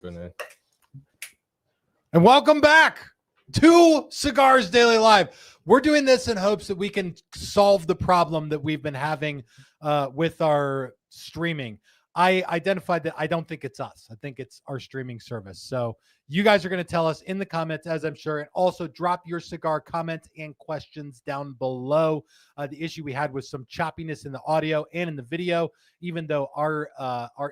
And welcome back to Cigars Daily Live. We're doing this in hopes that we can solve the problem that we've been having with our streaming. I identified that I don't think it's us. I think it's our streaming service. So you guys are going to tell us in the comments, as I'm sure, and also drop your cigar comments and questions down below. The issue we had was some choppiness in the audio and in the video, even though our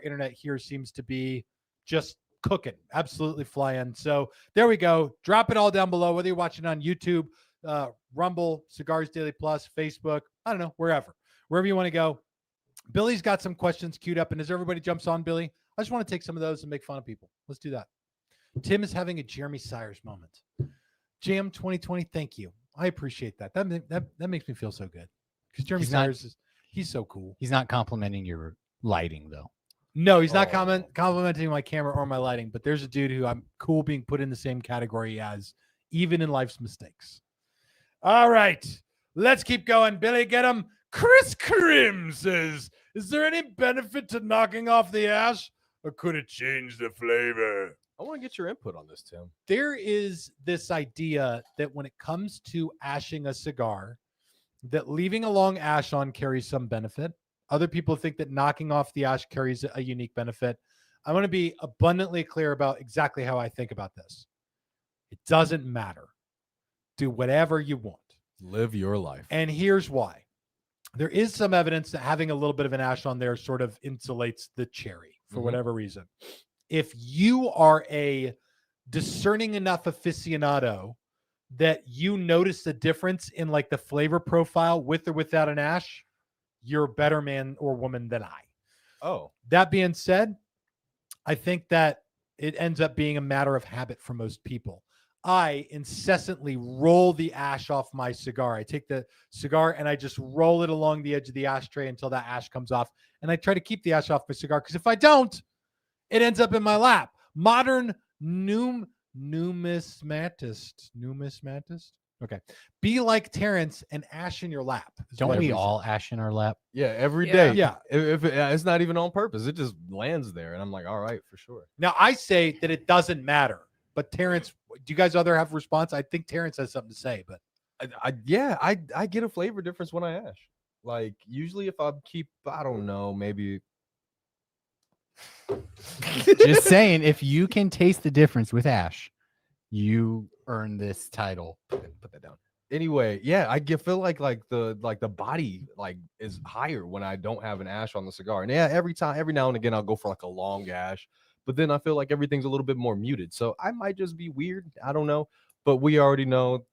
internet here seems to be just cooking, absolutely flying. So there we go. Drop it all down below, whether you're watching on YouTube, Rumble, Cigars Daily Plus, Facebook, I don't know, wherever you want to go. Billy's got some questions queued up, and as everybody jumps on, Billy, I just want to take some of those and make fun of people. Let's do that. Tim is having a Jeremy Sires moment. Jam 2020, thank you. I appreciate that. That makes me feel so good because Jeremy Sires he's so cool. He's not complimenting your lighting though. No, he's not complimenting my camera or my lighting, but there's a dude who I'm cool being put in the same category as, even in life's mistakes. All right, let's keep going. Billy, get him. Chris Krim says, is there any benefit to knocking off the ash, or could it change the flavor? I want to get your input on this, Tim. There is this idea that when it comes to ashing a cigar, that leaving a long ash on carries some benefit. Other people think that knocking off the ash carries a unique benefit. I want to be abundantly clear about exactly how I think about this. It doesn't matter. Do whatever you want. Live your life. And here's why. There is some evidence that having a little bit of an ash on there sort of insulates the cherry for whatever reason. If you are a discerning enough aficionado that you notice the difference in like the flavor profile with or without an ash, you're a better man or woman than I. Oh, that being said, I think that it ends up being a matter of habit for most people. I incessantly roll the ash off my cigar. I take the cigar and I just roll it along the edge of the ashtray until that ash comes off. And I try to keep the ash off my cigar because if I don't, it ends up in my lap. Modern numismatist. Okay. Be like Terrence and ash in your lap. Don't we all ash in our lap? Yeah, every day. Yeah. If it's not even on purpose. It just lands there. And I'm like, all right, for sure. Now, I say that it doesn't matter. But Terrence, do you guys other have a response? I think Terrence has something to say. But I get a flavor difference when I ash. Like, usually if I keep, I don't know, maybe. Just saying, if you can taste the difference with ash, you earn this title. Put that down. Anyway, yeah, I feel like the body like is higher when I don't have an ash on the cigar. And yeah, every now and again I'll go for like a long ash, but then I feel like everything's a little bit more muted. So I might just be weird. I don't know. But we already know,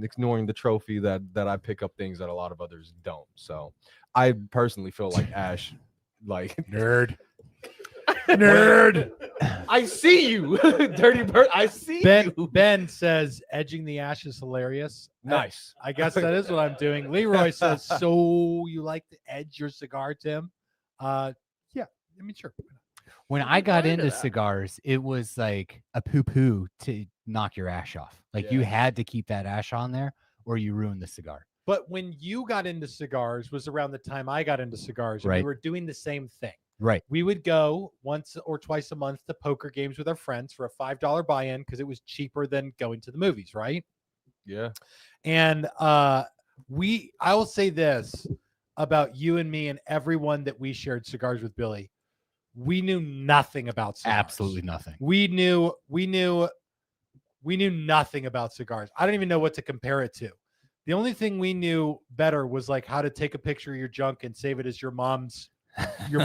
ignoring the trophy, that I pick up things that a lot of others don't. So I personally feel like ash, like nerd. I see you, dirty bird. I see you. Ben says edging the ash is hilarious. Nice. I guess that is what I'm doing. Leroy says, so you like to edge your cigar, Tim? Yeah, I mean, sure. When I got into cigars, it was like a poo-poo to knock your ash off. Like you had to keep that ash on there or you ruined the cigar. But when you got into cigars was around the time I got into cigars. And right. We were doing the same thing. Right. We would go once or twice a month to poker games with our friends for a $5 buy-in because it was cheaper than going to the movies, right? Yeah. And I will say this about you and me and everyone that we shared cigars with, Billy. We knew nothing about cigars. Absolutely nothing. We knew nothing about cigars. I don't even know what to compare it to. The only thing we knew better was like how to take a picture of your junk and save it as your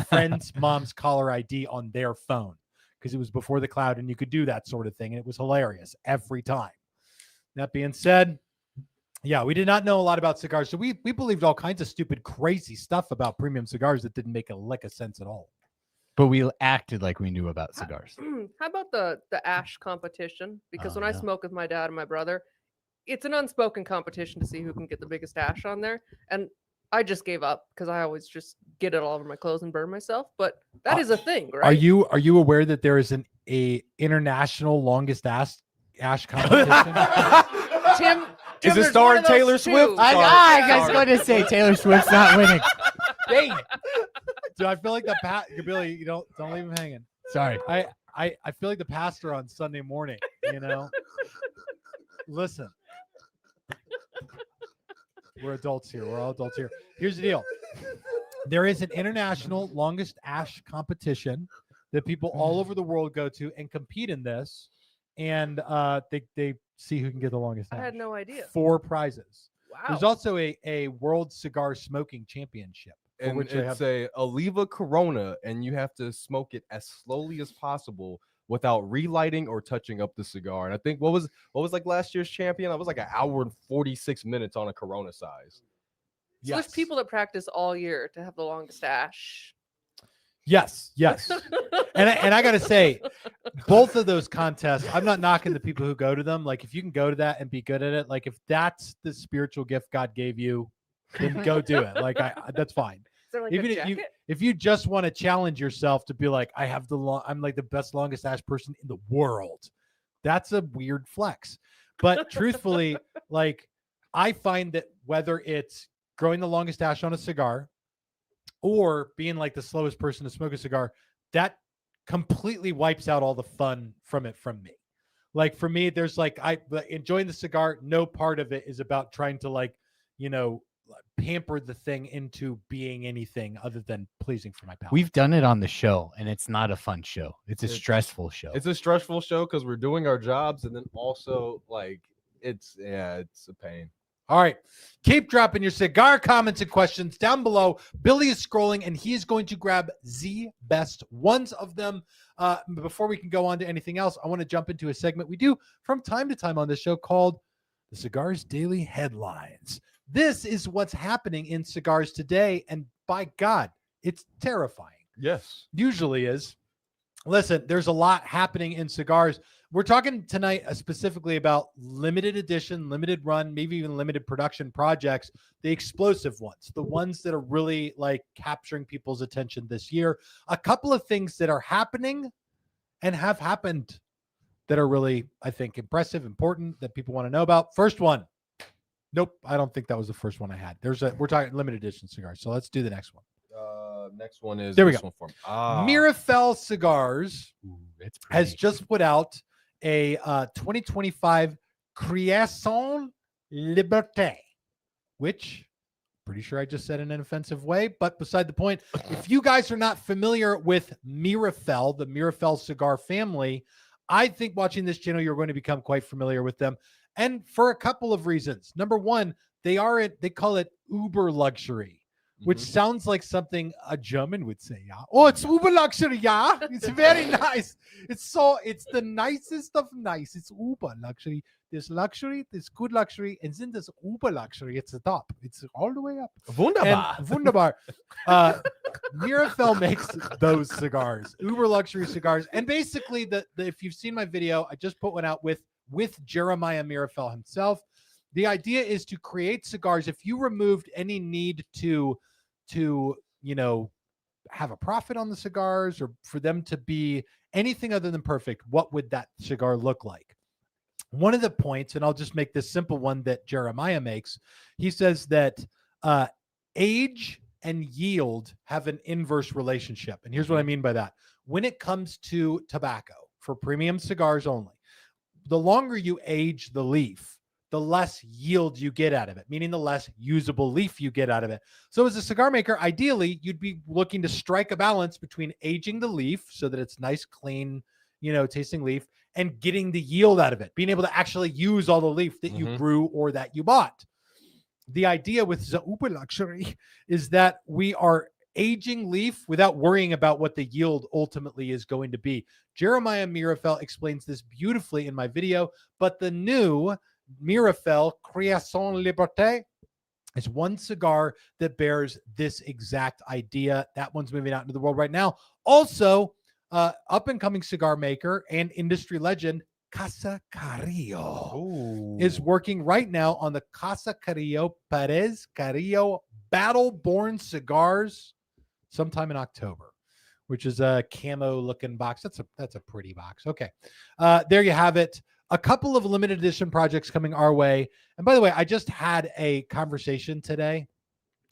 friend's mom's caller ID on their phone, because it was before the cloud and you could do that sort of thing. And it was hilarious every time. That being said, yeah, we did not know a lot about cigars. So we believed all kinds of stupid, crazy stuff about premium cigars that didn't make a lick of sense at all. But we acted like we knew about cigars. How about the ash competition? Because when I smoke with my dad and my brother, it's an unspoken competition to see who can get the biggest ash on there. And I just gave up because I always just get it all over my clothes and burn myself. But that is a thing, right? Are you aware that there is a international longest ash competition? Tim, is it starring Taylor Swift? I was going to say Taylor Swift's not winning. Dang it. Dude, I feel like Billy, you don't leave him hanging. Sorry. I I feel like the pastor on Sunday morning, Listen. We're adults here. We're all adults here. Here's the deal. There is an international longest ash competition that people all over the world go to and compete in this. And they see who can get the longest ash. I had no idea. 4 prizes. Wow. There's also a world cigar smoking championship. And which it's a Oliva Corona, and you have to smoke it as slowly as possible without relighting or touching up the cigar. And I think what was like last year's champion? That was like an hour and 46 minutes on a Corona size. So there's people that practice all year to have the longest ash. Yes. and I got to say, both of those contests, I'm not knocking the people who go to them. Like, if you can go to that and be good at it, like if that's the spiritual gift God gave you, then go do it. Like, that's fine. Is there like Even a jacket? if you just want to challenge yourself to be like, I'm like the best longest ash person in the world. That's a weird flex. But truthfully, like, I find that whether it's growing the longest ash on a cigar or being like the slowest person to smoke a cigar, that completely wipes out all the fun from me. Like, for me, there's like, enjoying the cigar. No part of it is about trying to pamper the thing into being anything other than pleasing for my palate. We've done it on the show, and it's not a fun show. It's a stressful show. It's a stressful show because we're doing our jobs, and then also like it's a pain. All right. Keep dropping your cigar comments and questions down below. Billy is scrolling, and he is going to grab the best ones of them. Before we can go on to anything else, I want to jump into a segment we do from time to time on this show called the Cigars Daily Headlines. This is what's happening in cigars today, and by God, it's terrifying. Yes. Usually is. Listen, there's a lot happening in cigars. We're talking tonight specifically about limited edition, limited run, maybe even limited production projects, the explosive ones, the ones that are really like capturing people's attention this year. A couple of things that are happening and have happened that are really, I think, impressive, important, that people want to know about. First one. Nope, I don't think that was the first one I had. We're talking limited edition cigars. So let's do the next one. Next one is there we this go. one for me. Meerapfel Cigars has just put out a 2025 Création Liberté, which pretty sure I just said in an offensive way, but beside the point. If you guys are not familiar with Meerapfel, the Meerapfel cigar family, I think watching this channel, you're going to become quite familiar with them. And for a couple of reasons. Number one, they call it uber luxury, which sounds like something a German would say. Yeah. Oh, it's uber luxury. Yeah. It's very nice. It's the nicest of nice. It's uber luxury. There's luxury, there's good luxury, and then there's uber luxury. It's the top. It's all the way up. Wunderbar. And wunderbar. Meerapfel makes those cigars, uber luxury cigars. And basically, if you've seen my video, I just put one out with Jeremiah Meerapfel himself. The idea is to create cigars. If you removed any need to have a profit on the cigars or for them to be anything other than perfect, what would that cigar look like? One of the points, and I'll just make this simple one that Jeremiah makes, he says that age and yield have an inverse relationship. And here's what I mean by that. When it comes to tobacco, for premium cigars only, the longer you age the leaf, the less yield you get out of it, meaning the less usable leaf you get out of it. So as a cigar maker, ideally, you'd be looking to strike a balance between aging the leaf so that it's nice, clean, tasting leaf, and getting the yield out of it, being able to actually use all the leaf that you grew or that you bought. The idea with the uber luxury is that we are aging leaf without worrying about what the yield ultimately is going to be. Jeremiah Meerapfel explains this beautifully in my video, but the new Meerapfel Création Liberté is one cigar that bears this exact idea. That one's moving out into the world right now. Also, up-and-coming cigar maker and industry legend Casa Carrillo is working right now on the Casa Carrillo Perez Carrillo Battle-Born cigars sometime in October, which is a camo-looking box. That's a pretty box. Okay, there you have it. A couple of limited edition projects coming our way. And by the way, I just had a conversation today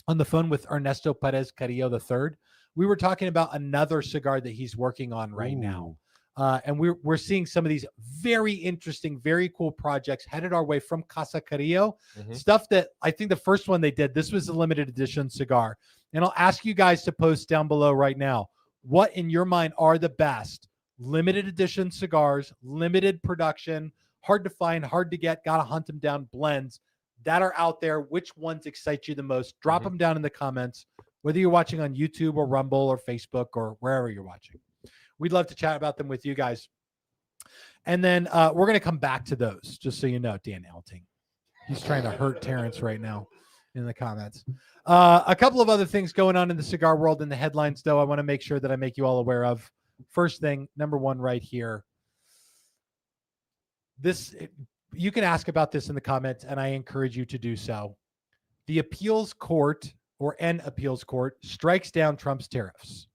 on the phone with Ernesto Perez Carrillo III. We were talking about another cigar that he's working on right now. And we're seeing some of these very interesting, very cool projects headed our way from Casa Carrillo. Stuff that I think the first one they did, this was a limited edition cigar. And I'll ask you guys to post down below right now, what in your mind are the best limited edition cigars, limited production, hard to find, hard to get, gotta hunt them down blends that are out there? Which ones excite you the most? Drop them down in the comments, whether you're watching on YouTube or Rumble or Facebook or wherever you're watching. We'd love to chat about them with you guys. And then we're going to come back to those, just so you know, Dan Elting. He's trying to hurt Terrence right now in the comments. A couple of other things going on in the cigar world in the headlines, though, I want to make sure that I make you all aware of. First thing, number one right here. You can ask about this in the comments, and I encourage you to do so. The appeals court, or an appeals court, strikes down Trump's tariffs.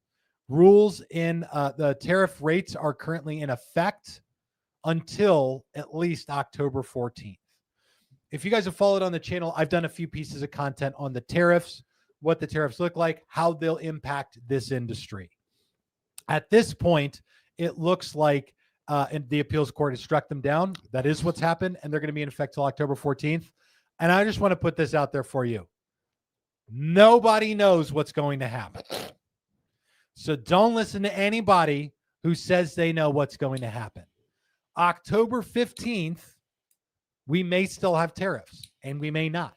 Rules in the tariff rates are currently in effect until at least October 14th. If you guys have followed on the channel, I've done a few pieces of content on the tariffs, what the tariffs look like, how they'll impact this industry. At this point, it looks like the appeals court has struck them down. That is what's happened, and they're going to be in effect till October 14th. And I just want to put this out there for you. Nobody knows what's going to happen. So don't listen to anybody who says they know what's going to happen. October 15th, we may still have tariffs, and we may not.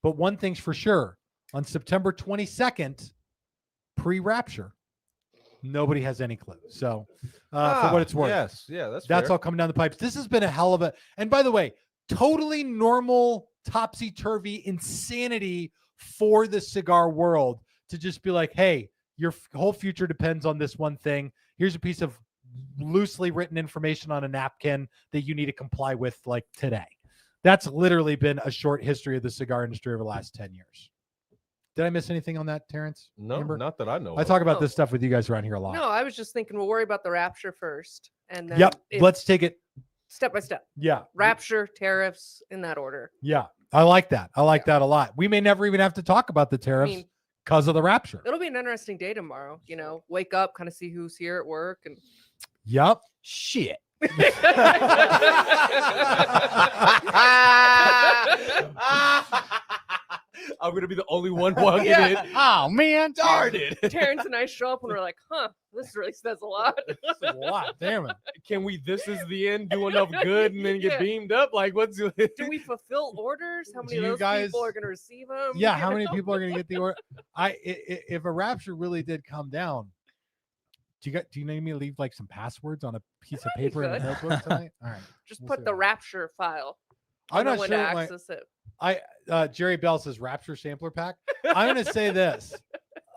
But one thing's for sure. On September 22nd, pre-rapture, nobody has any clue. So for what it's worth. Yes. Yeah, that's all coming down the pipes. This has been a hell of a... And by the way, totally normal, topsy-turvy insanity for the cigar world to just be like, hey, your whole future depends on this one thing. Here's a piece of loosely written information on a napkin that you need to comply with like today. That's literally been a short history of the cigar industry over the last 10 years. Did I miss anything on that, Terrence? No, Amber? not that I know. I talk about this stuff with you guys around here a lot. No, I was just thinking we'll worry about the rapture first. And then Yep. Let's take it step by step. Yeah. Rapture, tariffs, in that order. Yeah. I like that. I like that a lot. We may never even have to talk about the tariffs because of the rapture. It'll be an interesting day tomorrow. You know, wake up, kind of see who's here at work. And yep. Shit. I'm gonna be the only one walking in. Oh man, darn it! Terrence and I show up and we're like, "Huh, this really says a lot." This is a lot. Damn it! Can we? This is the end. Do enough good and then get beamed up? Like, what's? Do we fulfill orders? How many of those people are gonna receive them? Yeah, how many people are gonna get the order? If a rapture really did come down, do you need me to leave like some passwords on a piece of paper in the notebook tonight? All right, just put the rapture file. I'm not sure to access it. Jerry Bell says Rapture sampler pack. I'm going to say this.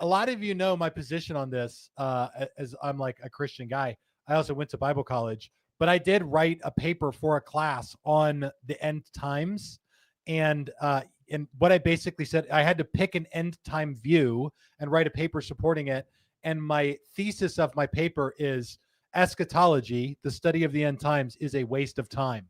A lot of you know my position on this, as I'm like a Christian guy. I also went to Bible college, but I did write a paper for a class on the end times. And what I basically said, I had to pick an end time view and write a paper supporting it. And my thesis of my paper is Eschatology, the study of the end times, is a waste of time.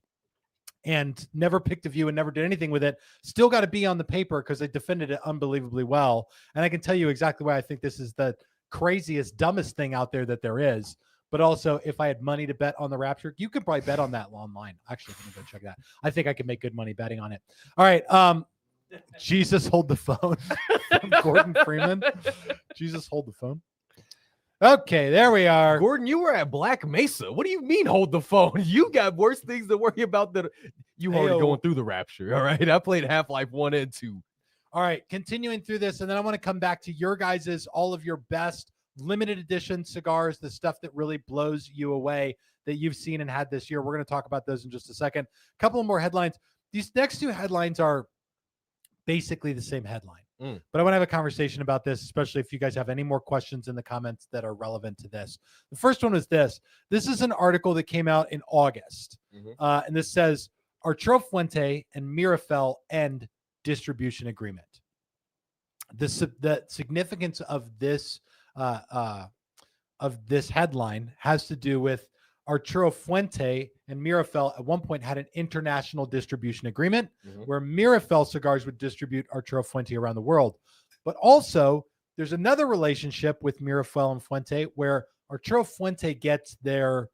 And never picked a view and never did anything with it. Still got to be on the paper because I defended it unbelievably well. And I can tell you exactly why I think this is the craziest, dumbest thing out there that there is. But also, if I had money to bet on the rapture, you could probably bet on that online. Actually, let me go check that. I think I could make good money betting on it. All right. Jesus, hold the phone. From Gordon Freeman. Jesus, hold the phone. Okay, there we are. Gordon, you were at Black Mesa. What do you mean hold the phone? You got worse things to worry about than you already going through the rapture. All right. I played Half-Life 1 and 2. All right. Continuing through this. And then I want to come back to your guys's, all of your best limited edition cigars, the stuff that really blows you away that you've seen and had this year. We're going to talk about those in just a second. A couple more headlines. These next two headlines are basically the same headline. But I want to have a conversation about this, especially if you guys have any more questions in the comments that are relevant to this. The first one is this. This is an article that came out in August. And this says, Arturo Fuente and Meerapfel end distribution agreement. The significance of this headline has to do with Arturo Fuente and Meerapfel at one point had an international distribution agreement where Meerapfel cigars would distribute Arturo Fuente around the world. But also, there's another relationship with Meerapfel and Fuente where Arturo Fuente gets their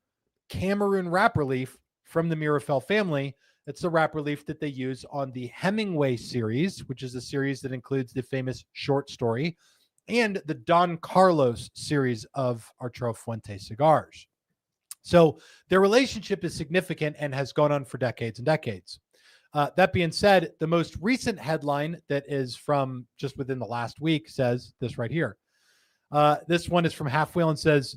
Cameroon wrapper leaf from the Meerapfel family. It's the wrapper leaf that they use on the Hemingway series, which is a series that includes the famous short story, and the Don Carlos series of Arturo Fuente cigars. So their relationship is significant and has gone on for decades and decades. That being said, the most recent headline that is from just within the last week says this right here. This one is from Half Wheel and says,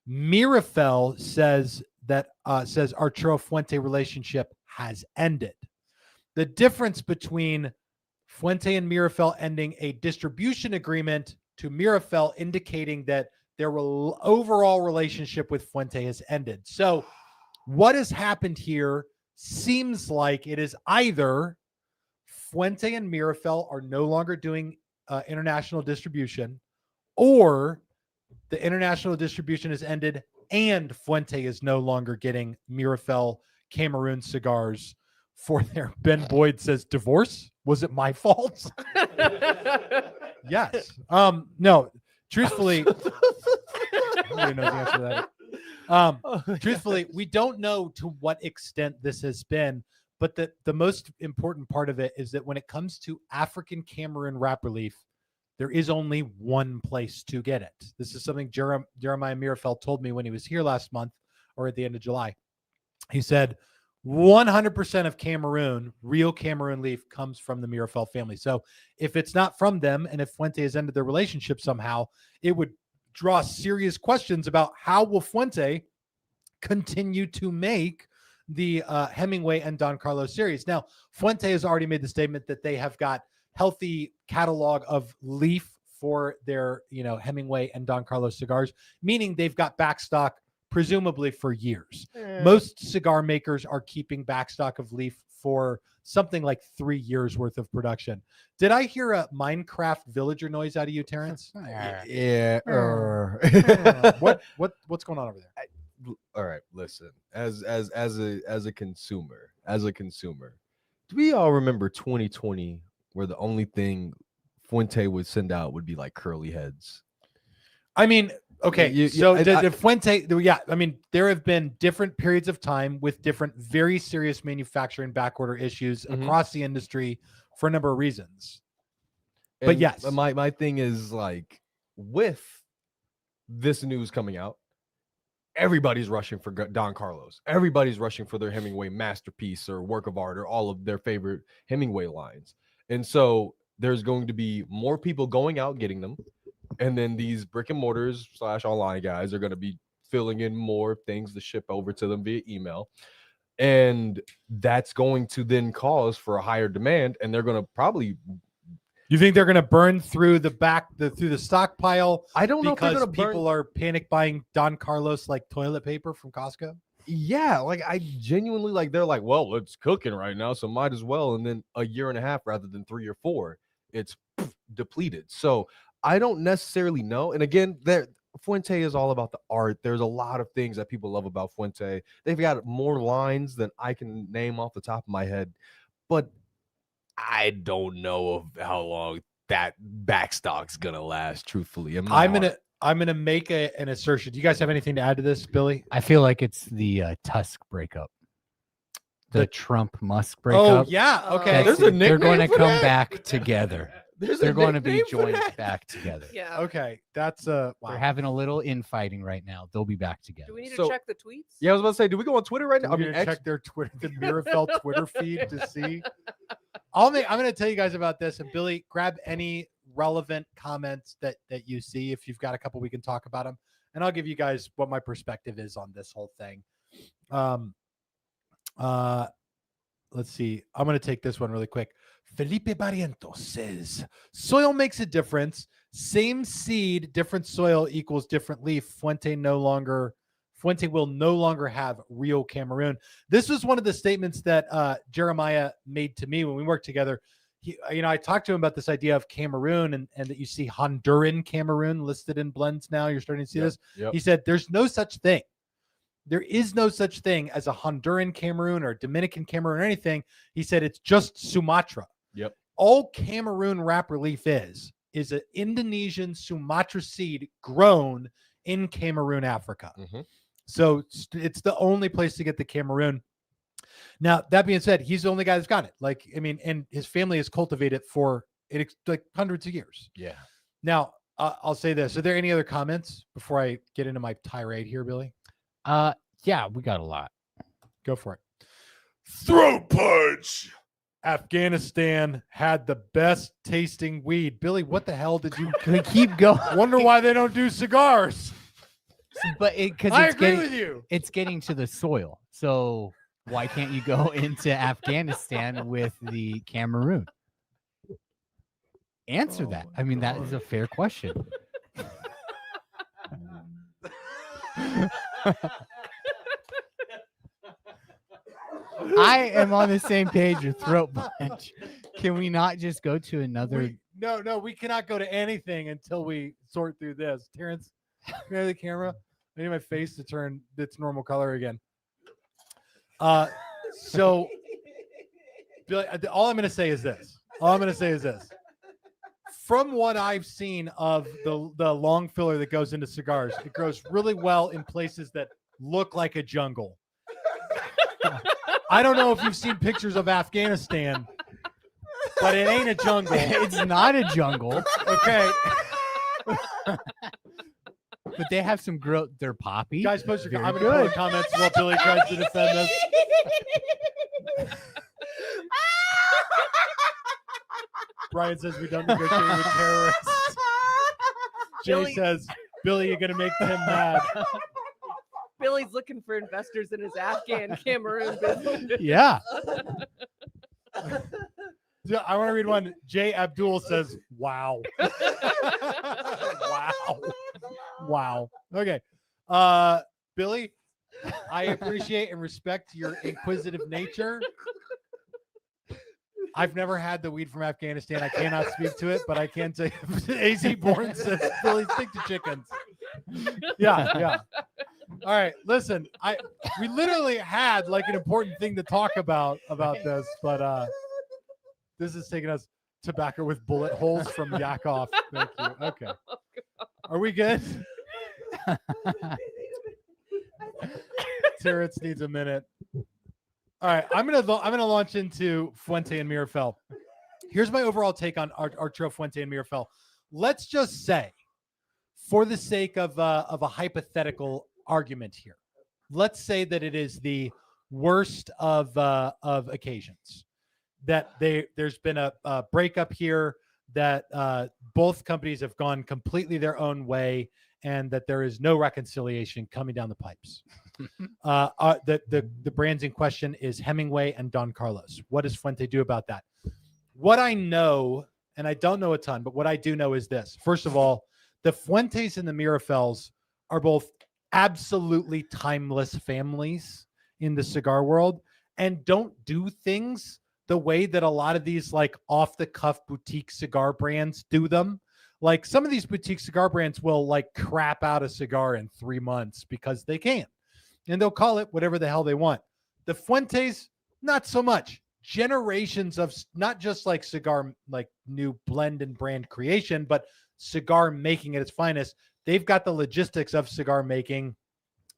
Meerapfel says Arturo Fuente relationship has ended. The difference between Fuente and Meerapfel ending a distribution agreement to Meerapfel indicating that their overall relationship with Fuente has ended. So what has happened here seems like it is either Fuente and Meerapfel are no longer doing international distribution, or the international distribution has ended and Fuente is no longer getting Meerapfel Cameroon cigars for their, Ben Boyd says, divorce. Was it my fault? Yes. No, truthfully, nobody knows the answer to that. Truthfully, we don't know to what extent this has been, but the most important part of it is that when it comes to African Cameroon wrapper leaf, there is only one place to get it. This is something Jeremiah Meerapfel told me when he was here last month or at the end of July. He said 100% of Cameroon, real Cameroon leaf, comes from the Meerapfel family. So if it's not from them, and if Fuente has ended their relationship somehow, it would draw serious questions about how will Fuente continue to make the Hemingway and Don Carlos series. Now, Fuente has already made the statement that they have got healthy catalog of leaf for their, Hemingway and Don Carlos cigars, meaning they've got backstock presumably for years. Most cigar makers are keeping backstock of leaf for something like 3 years worth of production. Did I hear a Minecraft villager noise out of you, Terrence? Yeah. What's going on over there? All right, listen. As a consumer, do we all remember 2020, where the only thing Fuente would send out would be like curly heads? I mean, okay, the Fuente, yeah, I mean, there have been different periods of time with different very serious manufacturing backorder issues across the industry for a number of reasons. And but yes, my thing is, like, with this news coming out, everybody's rushing for Don Carlos. Everybody's rushing for their Hemingway masterpiece or work of art or all of their favorite Hemingway lines. And so there's going to be more people going out getting them. And then these brick and mortars / online guys are going to be filling in more things to ship over to them via email. And that's going to then cause for a higher demand. And they're going to probably... You think they're going to burn through through the stockpile? I don't know because people are panic buying Don Carlos like toilet paper from Costco. Yeah, like I genuinely they're like, well, it's cooking right now, so might as well. And then a year and a half rather than 3 or 4, it's depleted. So I don't necessarily know. And again, Fuente is all about the art. There's a lot of things that people love about Fuente. They've got more lines than I can name off the top of my head, but I don't know of how long that backstock's gonna last. Truthfully, I'm gonna make an assertion. Do you guys have anything to add to this, Billy? I feel like it's the Tusk breakup, the Trump-Musk breakup. Oh yeah, okay. They're going to come back together. They're going to be joined back together. Yeah. Okay, that's wow. They're having a little infighting right now. They'll be back together. Do we need to check the tweets? Yeah, I was about to say, do we go on Twitter right now? I'm gonna check their Twitter, the Meerapfel Twitter feed to see. I'm going to tell you guys about this, and Billy, grab any relevant comments that you see. If you've got a couple, we can talk about them, and I'll give you guys what my perspective is on this whole thing. Let's see. I'm going to take this one really quick. Felipe Barrientos says, soil makes a difference. Same seed, different soil equals different leaf. Fuente will no longer have real Cameroon. This was one of the statements that Jeremiah made to me when we worked together. I talked to him about this idea of Cameroon and that you see Honduran Cameroon listed in blends now. You're starting to see this. Yep. He said, there's no such thing. There is no such thing as a Honduran Cameroon or Dominican Cameroon or anything. He said, it's just Sumatra. Yep. All Cameroon wrapper leaf is an Indonesian Sumatra seed grown in Cameroon, Africa. Mhm. So it's the only place to get the Cameroon. Now, that being said, he's the only guy that's got it. Like, I mean, and his family has cultivated it for like hundreds of years. Yeah. Now, I'll say this. Are there any other comments before I get into my tirade here, Billy? Yeah, we got a lot. Go for it. Throat punch. Afghanistan had the best tasting weed. Billy, what the hell did you Can we keep going? wonder why they don't do cigars? But because I it's agree getting with you. it's getting to the soil. So why can't you go into Afghanistan with the Cameroon? Answer Oh that. my I mean, that God. is a fair question. I am on the same page with throat punch. Can we not just go to another? No, we cannot go to anything until we sort through this. Terrence, go to the camera. I need my face to turn its normal color again. So Billy, all I'm going to say is this. From what I've seen of the long filler that goes into cigars, it grows really well in places that look like a jungle. I don't know if you've seen pictures of Afghanistan, but it ain't a jungle. It's not a jungle, Okay. but they have some growth. They're poppy. Guys, post your Very I'm going to good. comments while Billy tries to defend this. Brian says we don't negotiate with terrorists. Jay Billy- says, Billy, you're going to make them mad. Billy's looking for investors in his Afghan Cameroon business. Yeah. Yeah, I want to read one. Jay Abdul says, wow. Wow. Okay. Billy, I appreciate and respect your inquisitive nature. I've never had the weed from Afghanistan. I cannot speak to it, but I can say AZ Born says, Billy, stick to chickens. Yeah. All right, listen. We literally had like an important thing to talk about this, but this is taking us tobacco with bullet holes from Yakov. Thank you. Okay, are we good? Terrence needs a minute. All right, I'm gonna launch into Fuente and Meerapfel. Here's my overall take on Arturo Fuente and Meerapfel. Let's just say, for the sake of a hypothetical argument here, let's say that it is the worst of occasions, that there's been a breakup here, that both companies have gone completely their own way, and that there is no reconciliation coming down the pipes. The brands in question is Hemingway and Don Carlos. What does Fuente do about that? What I know, and I don't know a ton, but what I do know is this. First of all, the Fuentes and the Meerapfels are both absolutely timeless families in the cigar world and don't do things the way that a lot of these like off-the-cuff boutique cigar brands do them. Like some of these boutique cigar brands will like crap out a cigar in 3 months because they can. And they'll call it whatever the hell they want. The Fuentes, not so much. Generations of not just like cigar, like new blend and brand creation, but cigar making at its finest. They've got the logistics of cigar making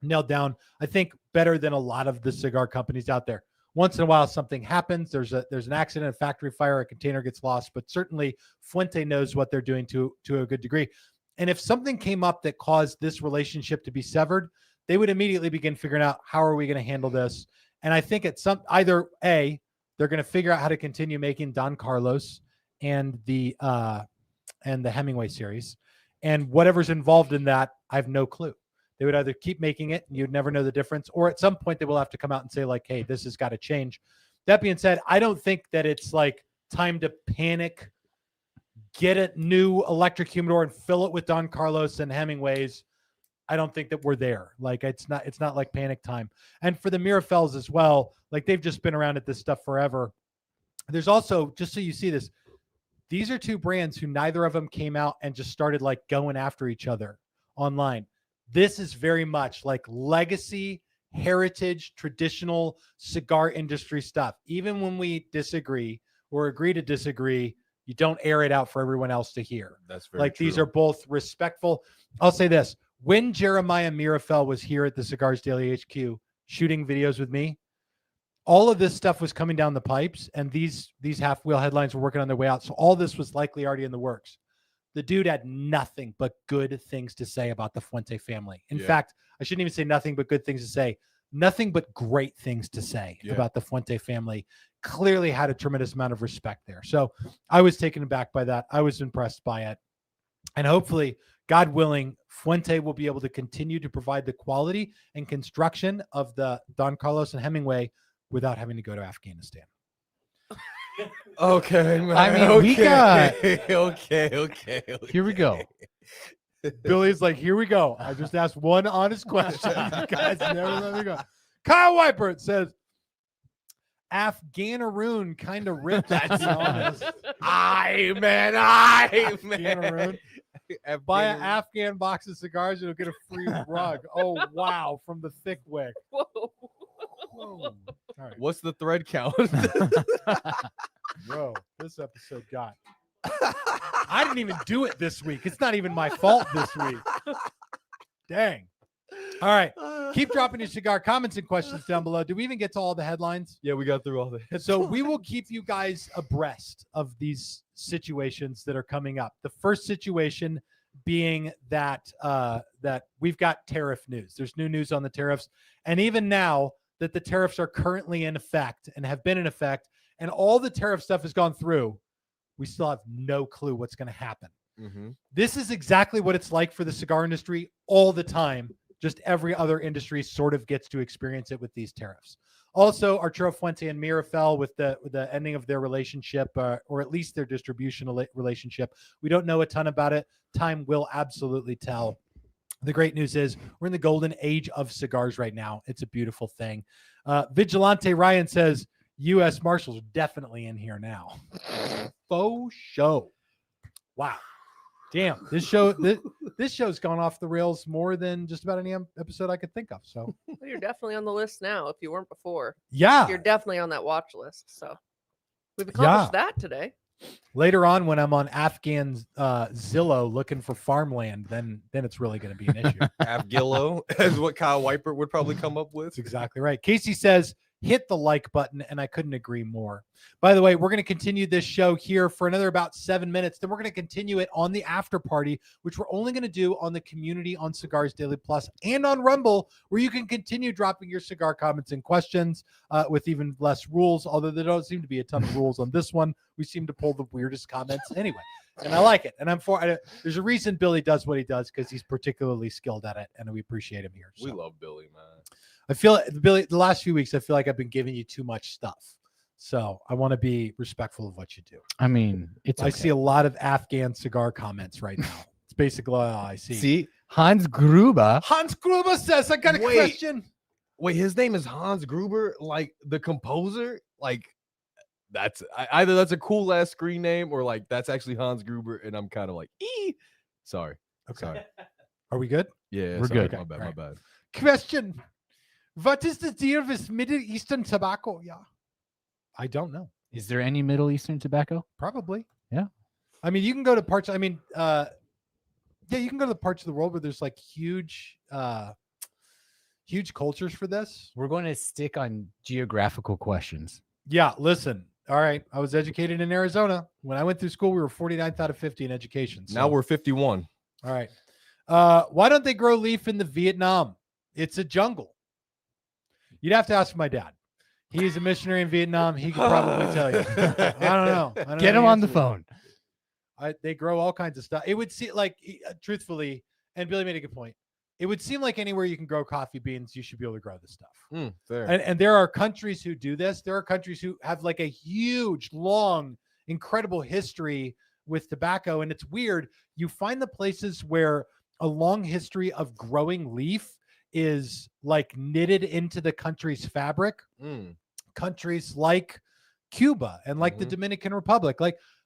nailed down, I think, better than a lot of the cigar companies out there. Once in a while, something happens. There's an accident, a factory fire, a container gets lost, but certainly Fuente knows what they're doing to a good degree. And if something came up that caused this relationship to be severed, they would immediately begin figuring out, how are we going to handle this? And I think it's either A, they're going to figure out how to continue making Don Carlos and the Hemingway series, and whatever's involved in that, I have no clue. They would either keep making it and you'd never know the difference, or at some point they will have to come out and say like, hey, this has got to change. That being said, I don't think that it's like time to panic, get a new electric humidor and fill it with Don Carlos and Hemingways. I don't think that we're there. Like it's not like panic time. And for the Meerapfels as well, like they've just been around at this stuff forever. There's also, just so you see this, these are two brands who neither of them came out and just started like going after each other online. This is very much like legacy, heritage, traditional cigar industry stuff. Even when we disagree or agree to disagree, you don't air it out for everyone else to hear. That's very like true. These are both respectful. I'll say this. when Jeremiah Meerapfel was here at the Cigars Daily HQ shooting videos with me, all of this stuff was coming down the pipes, and these half wheel headlines were working on their way out. So all this was likely already in the works. The dude had nothing but good things to say about the Fuente family. In fact, I shouldn't even say nothing but good things to say. Nothing but great things to say about the Fuente family. Clearly had a tremendous amount of respect there. So I was taken aback by that. I was impressed by it. And hopefully, God willing, Fuente will be able to continue to provide the quality and construction of the Don Carlos and Hemingway without having to go to Afghanistan. Okay, man. I mean, we got- okay. Here we go. Billy's like, here we go. I just asked one honest question. You guys never let me go. Kyle Weipert says, Afghanaroon kind of ripped that. Aye, man. Afghanaroon. Buy an Afghan box of cigars, you'll get a free rug. Oh, wow. From the thick wick. Whoa. Whoa. All right. What's the thread count? Bro, this episode got. I didn't even do it this week. It's not even my fault this week. Dang. All right. Keep dropping your cigar comments and questions down below. Do we even get to all the headlines? Yeah, we got through all the. So we will keep you guys abreast of these situations that are coming up. The first situation being that that we've got tariff news. There's new news on the tariffs. And even now that the tariffs are currently in effect and have been in effect, and all the tariff stuff has gone through, we still have no clue what's going to happen. Mm-hmm. This is exactly what it's like for the cigar industry all the time. Just every other industry sort of gets to experience it with these tariffs. Also, Arturo Fuente and Meerapfel with the ending of their relationship, or at least their distribution relationship. We don't know a ton about it. Time will absolutely tell. The great news is we're in the golden age of cigars right now. It's a beautiful thing. Vigilante Ryan says, U.S. Marshals are definitely in here now. Faux show. Wow. Damn, this show's gone off the rails more than just about any episode I could think of. So Well, you're definitely on the list now if you weren't before. yeah, You're definitely on that watch list. So we've accomplished that today. later on when I'm on Afghan Zillow looking for farmland, then it's really going to be an issue. Avgillo is what Kyle Weipert would probably come up with. That's exactly right. Casey says, hit the like button, and I couldn't agree more. By the way, we're going to continue this show here for another about 7 minutes. Then we're going to continue it on the after party, which we're only going to do on the community on Cigars Daily Plus and on Rumble, where you can continue dropping your cigar comments and questions with even less rules, although there don't seem to be a ton of rules on this one. We seem to pull the weirdest comments anyway. And I like it. And there's a reason Billy does what he does, because he's particularly skilled at it, and we appreciate him here. So. We love Billy, man. I feel, Billy, the last few weeks, I feel like I've been giving you too much stuff. So I want to be respectful of what you do. I mean, it's. I see a lot of Afghan cigar comments right now. It's basically all I see. See, Hans Gruber. Hans Gruber says, I got a question. Wait, his name is Hans Gruber, like the composer? Like, that's either that's a cool ass screen name, or like that's actually Hans Gruber, and I'm kind of like, sorry. Okay. Sorry. Are we good? Yeah, We're sorry, good. My bad, Right. my bad. Question. What is the deal with Middle Eastern tobacco? Yeah. I don't know. Is there any Middle Eastern tobacco? Probably. Yeah. I mean, you can go to parts. I mean, yeah, you can go to the parts of the world where there's like huge cultures for this. We're going to stick on geographical questions. Yeah. Listen. All right. I was educated in Arizona. When I went through school, we were 49th out of 50 in education. So. Now we're 51. All right. Why don't they grow leaf in the Vietnam? It's a jungle. You'd have to ask my dad. He's a missionary in Vietnam. He could probably tell you. I don't know. Get him on the phone. They grow all kinds of stuff. It would seem like, truthfully, and Billy made a good point. It would seem like anywhere you can grow coffee beans, you should be able to grow this stuff. Fair. And there are countries who do this. There are countries who have like a huge, long, incredible history with tobacco. And it's weird. You find the places where a long history of growing leaf is like knitted into the country's fabric. Countries like Cuba and like the Dominican Republic,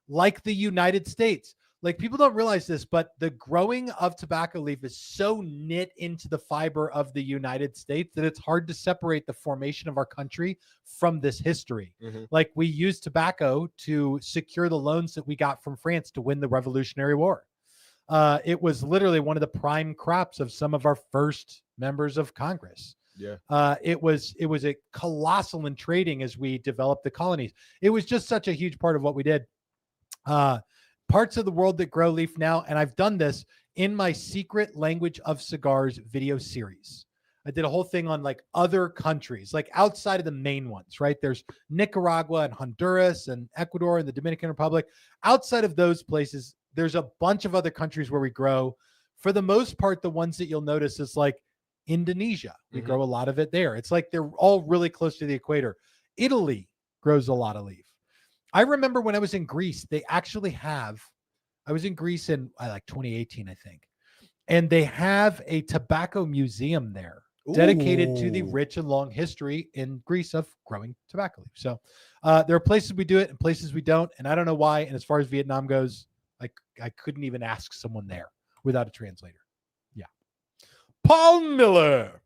like the United States. Like, people don't realize this, but the growing of tobacco leaf is so knit into the fiber of the United States that it's hard to separate the formation of our country from this history. Like, we used tobacco to secure the loans that we got from France to win the Revolutionary War. It was literally one of the prime crops of some of our first members of Congress. Yeah. It was a colossal in trading as we developed the colonies. It was just such a huge part of what we did. Parts of the world that grow leaf now, and I've done this in my Secret Language of Cigars video series. I did a whole thing on like other countries, like outside of the main ones, right? There's Nicaragua and Honduras and Ecuador and the Dominican Republic. Outside of those places, there's a bunch of other countries where we grow. For the most part, the ones that you'll notice is like Indonesia. We grow a lot of it there. It's like they're all really close to the equator. Italy grows a lot of leaf. I remember when I was in Greece, they actually have, I was in Greece in like 2018, I think, and they have a tobacco museum there dedicated to the rich and long history in Greece of growing tobacco leaf. So there are places we do it and places we don't. And I don't know why. And as far as Vietnam goes, I couldn't even ask someone there without a translator. Yeah. Paul Miller.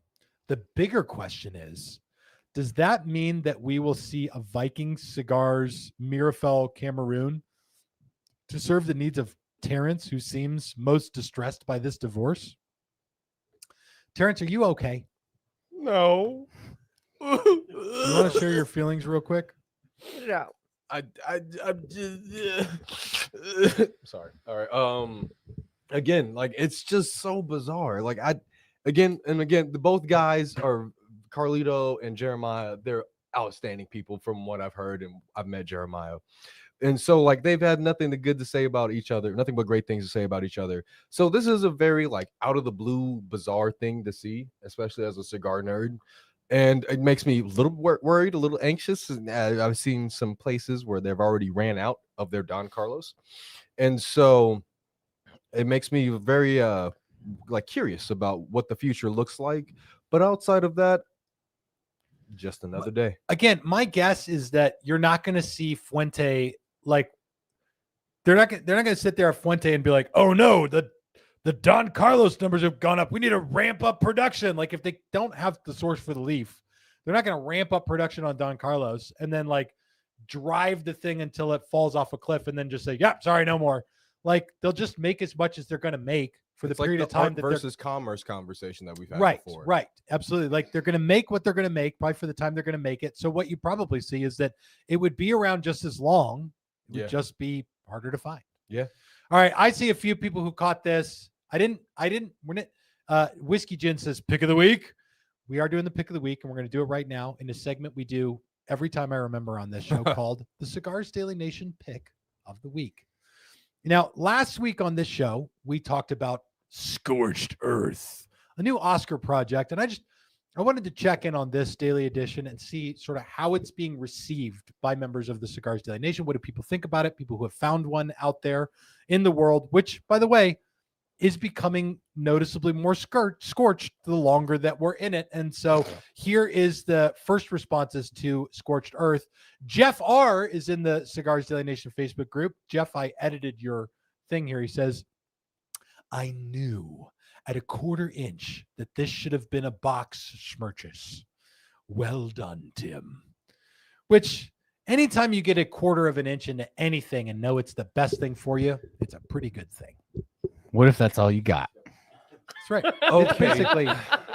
The bigger question is, does that mean that we will see a Viking Cigars Meerapfel Cameroon to serve the needs of Terrence, who seems most distressed by this divorce? Terrence, are you okay? No. You want to share your feelings real quick? Get it out. I'm just sorry. All right. Again, like it's just so bizarre. Like again, the both guys are Carlito and Jeremiah. They're outstanding people from what I've heard, and I've met Jeremiah. And so like they've had nothing good to say about each other, nothing but great things to say about each other. So this is a very like out of the blue, bizarre thing to see, especially as a cigar nerd. And it makes me a little worried, a little anxious. And I've seen some places where they've already ran out of their Don Carlos. And so it makes me very like curious about what the future looks like. But outside of that, just another day. Again, my guess is that you're not going to see Fuente like they're not going to sit there at Fuente and be like, "Oh no, the Don Carlos numbers have gone up. We need to ramp up production." Like if they don't have the source for the leaf, they're not going to ramp up production on Don Carlos and then like drive the thing until it falls off a cliff and then just say, "Yeah, sorry, no more." Like they'll just make as much as they're going to make for the period of time that versus commerce conversation that we've had before. Right. Absolutely. Like they're going to make what they're going to make probably for the time they're going to make it. So what you probably see is that it would be around just as long. It would just be harder to find. Yeah. All right. I see a few people who caught this. Whiskey Gin says pick of the week. We are doing the pick of the week and we're going to do it right now in a segment we do every time I remember on this show called the Cigars Daily Nation Pick of the Week. Now, last week on this show, we talked about Scorched Earth, a new Oscar project. And I wanted to check in on this daily edition and see sort of how it's being received by members of the Cigars Daily Nation. What do people think about it? People who have found one out there in the world, which, by the way, is becoming noticeably more scorched the longer that we're in it. And so here is the first responses to Scorched Earth. Jeff R. is in the Cigars Daily Nation Facebook group. Jeff, I edited your thing here. He says, I knew at a 1/4 inch that this should have been a box schmerchus. Well done, Tim. Which anytime you get a 1/4 of an inch into anything and know it's the best thing for you, it's a pretty good thing. What if that's all you got? That's right. Okay. It's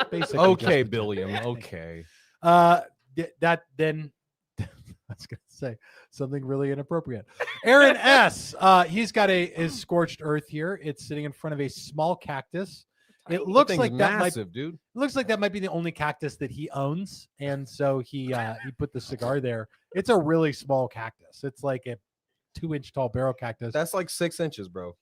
basically Okay, just Billiam. Okay. that then I was gonna say something really inappropriate. Aaron S. He's got his Scorched Earth here. It's sitting in front of a small cactus. It looks like that massive, dude. It looks like that might be the only cactus that he owns, and so he put the cigar there. It's a really small cactus. It's like a 2-inch tall barrel cactus. That's like 6 inches, bro.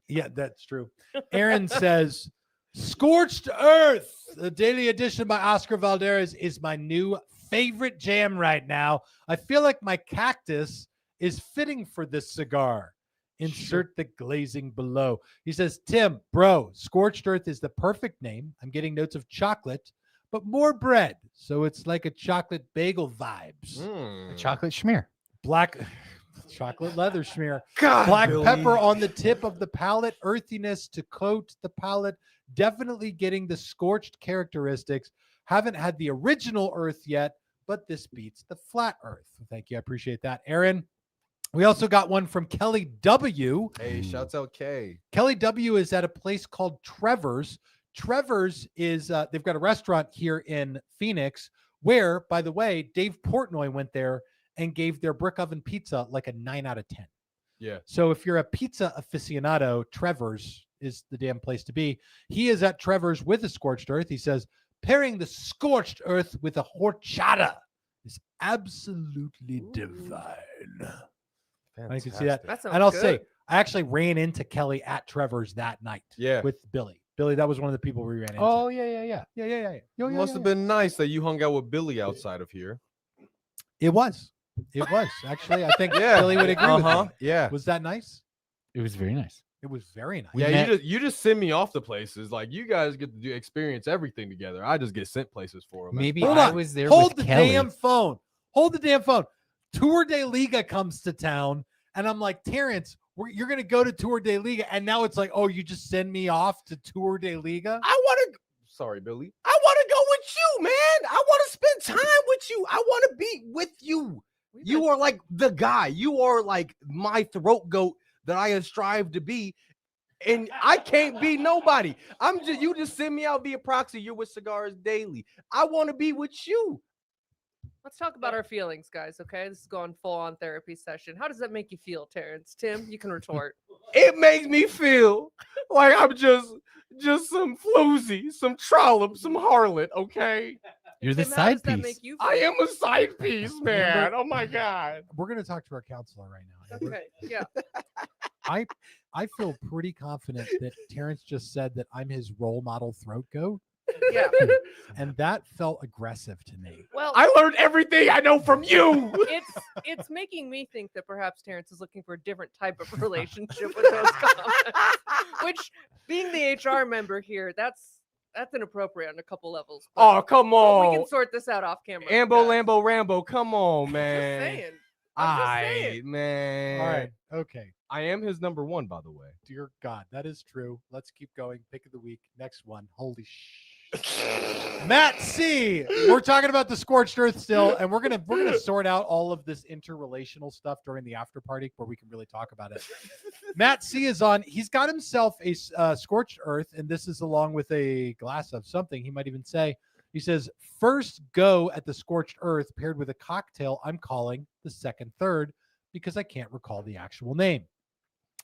Yeah, that's true. Aaron says, Scorched Earth, the daily edition by Oscar Valderez, is my new favorite jam right now. I feel like my cactus is fitting for this cigar. Insert the glazing below. He says, Tim, bro, Scorched Earth is the perfect name. I'm getting notes of chocolate, but more bread. So it's like a chocolate bagel vibes. A chocolate schmear. Black chocolate leather schmear. God, Black Billy. pepper on the tip of the palate, earthiness to coat the palate, definitely getting the scorched characteristics. Haven't had the original earth yet, but this beats the flat earth. Thank you. I appreciate that, Aaron. We also got one from Kelly W. Hey, shouts out K. Kelly W is at a place called Trevor's. Trevor's is they've got a restaurant here in Phoenix where, by the way, Dave Portnoy went there and gave their brick oven pizza like a 9 out of 10. Yeah. So if you're a pizza aficionado, Trevor's is the damn place to be. He is at Trevor's with a scorched earth. He says, pairing the scorched earth with a horchata is absolutely divine. I can see that. That sounds And I'll good. say, I actually ran into Kelly at Trevor's that night. Yeah. With Billy. Billy, that was one of the people we ran into. Oh, yeah. Yeah. Must have been nice that you hung out with Billy outside of here. It was. It was. Actually, I think Yeah. Billy would agree with me. Yeah. Was that nice? It was very nice. It was very nice. We Yeah, met- you just send me off to places. Like you guys get to experience everything together. I just get sent places for them. Maybe Hold I on. was there Hold with the Kelly. damn phone. Hold the damn phone. Tour de Liga comes to town, and I'm like, Terrence, you're going to go to Tour de Liga, and now it's like, oh, you just send me off to Tour de Liga? I want to. Sorry, Billy. I want to go with you, man. I want to spend time with you. I want to be with you. You are like the guy. You are like my throat goat that I have strived to be. And I can't be nobody. You just send me out via proxy. You're with Cigars Daily. I want to be with you. Let's talk about our feelings, guys. Okay, this is going full on therapy session. How does that make you feel, Terrence? Tim, you can retort. It makes me feel like I'm just some floozy, some trollop, some harlot, okay? You're the Tim, how does side that piece. make you I feel? am a side piece, man. Oh my God. We're going to talk to our counselor right now. Okay, yeah. I feel pretty confident that Terrence just said that I'm his role model throat goat, Yeah. and that felt aggressive to me. Well, I learned everything I know from you. it's making me think that perhaps Terrence is looking for a different type of relationship with those comments. Which, being the HR member here, that's inappropriate on a couple levels. Oh, come But we on. can sort this out off camera. Ambo, guys. Lambo, Rambo, come on, Just man. saying. I'm just saying. Man. All right. Okay. I am his number one, by the way. Dear God, that is true. Let's keep going. Pick of the week. Next one. Holy Matt C. We're talking about the scorched earth still, and we're gonna sort out all of this interrelational stuff during the after party where we can really talk about it. Matt C is on. He's got himself a scorched earth, and this is along with a glass of something. He might even say. He says, first go at the scorched earth paired with a cocktail I'm calling the second third because I can't recall the actual name.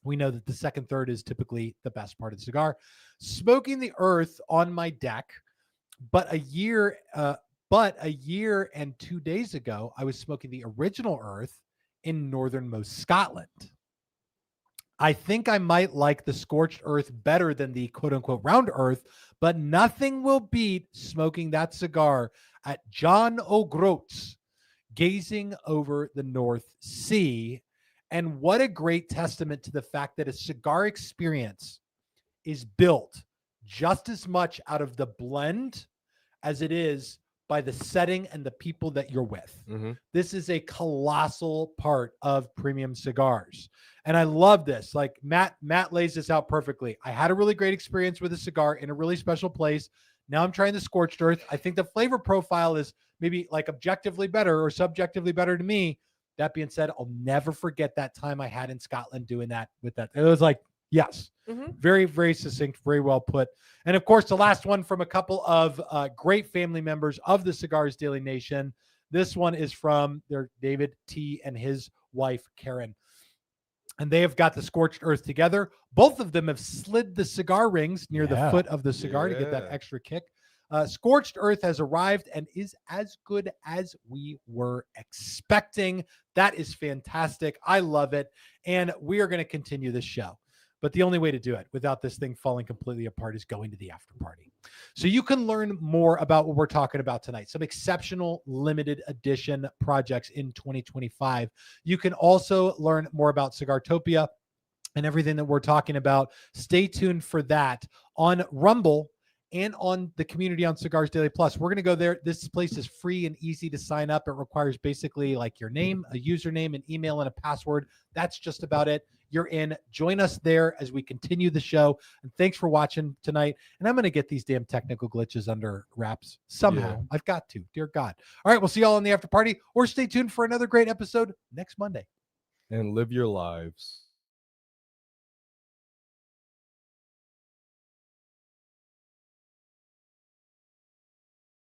We know that the second third is typically the best part of the cigar. Smoking the earth on my deck, but a year and 2 days ago, I was smoking the original earth in northernmost Scotland. I think I might like the scorched earth better than the quote unquote round earth, but nothing will beat smoking that cigar at John O'Groats, gazing over the North Sea. And what a great testament to the fact that a cigar experience is built just as much out of the blend as it is by the setting and the people that you're with. Mm-hmm. This is a colossal part of premium cigars. And I love this. Like Matt lays this out perfectly. I had a really great experience with a cigar in a really special place. Now I'm trying the scorched earth. I think the flavor profile is maybe like objectively better or subjectively better to me. That being said, I'll never forget that time I had in Scotland doing that with that. It was like, yes, very, very succinct, very well put. And of course, the last one from a couple of great family members of the Cigars Daily Nation. This one is from their David T. and his wife, Karen. And they have got the scorched earth together. Both of them have slid the cigar rings near the foot of the cigar to get that extra kick. Scorched earth has arrived and is as good as we were expecting. That is fantastic. I love it. And we are going to continue this show. But the only way to do it without this thing falling completely apart is going to the after party. So you can learn more about what we're talking about tonight. Some exceptional limited edition projects in 2025. You can also learn more about Cigartopia and everything that we're talking about. Stay tuned for that on Rumble and on the community on Cigars Daily Plus. We're going to go there. This place is free and easy to sign up. It requires basically like your name, a username, an email, and a password. That's just about it. You're in. Join us there as we continue the show. And thanks for watching tonight. And I'm going to get these damn technical glitches under wraps somehow. Yeah. I've got to. Dear God. All right. We'll see y'all in the after party, or stay tuned for another great episode next Monday. and live your lives.